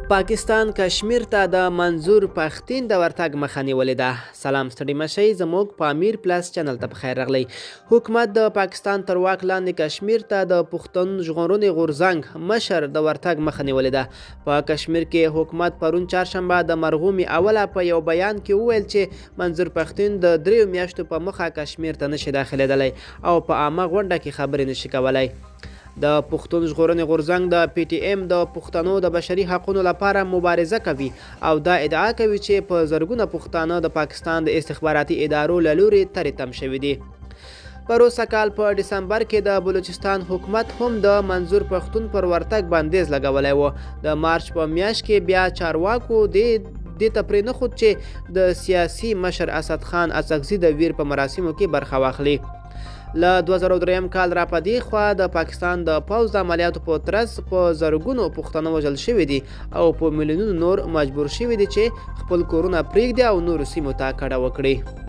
پاکستان کشمیر ته د منظور پښتین د ورتګ مخه نیولې ده. سلام ستړي مشئ، زموږ په امیر پلس چینل ته بخیر راغلی. حکومت د پاکستان تر واک لاندې کشمیر ته د پښتون ژغورنې غورځنګ مشر د ورتګ مخه نیولې ده. په کشمیر کې حکومت پرون چهارشنبه د مرغومي اوله په یو بیان کې وویل چې منظور پښتین د 3 میاشتو په مخه کشمیر ته نشي داخلېدلی او په عامه غونډه کې خبرې نشي کولی. د پښتون ژغورنې غورځنګ د پی ټی ایم د پښتنو د بشري حقونو لپاره مبارزه کوي او دا ادعا کوي چې په زرګونه پښتانه د پاکستان د استخباراتي ادارو له لوري ترې تم شوي دي. پروسه کال په ډسمبر کې د بلوچستان حکومت هم د منظور پښتون پر ورتګ بندیز لګولی و. د مارچ په میاشت کې بیا چارواکو دې ته پرېنښود چې د سیاسي مشر اسد خان اڅکزي د ویر په مراسمو کې برخه واخلي. له 2003 کال را پدې خوا د پاکستان د پوځ د عملیاتو په ترڅ په زرګونو پښتانه وژل شوي دي او په میلیونونو نور مجبور شوي دي چې خپل کورونه پرېږدي او نورو سیمو ته کډه وکړي.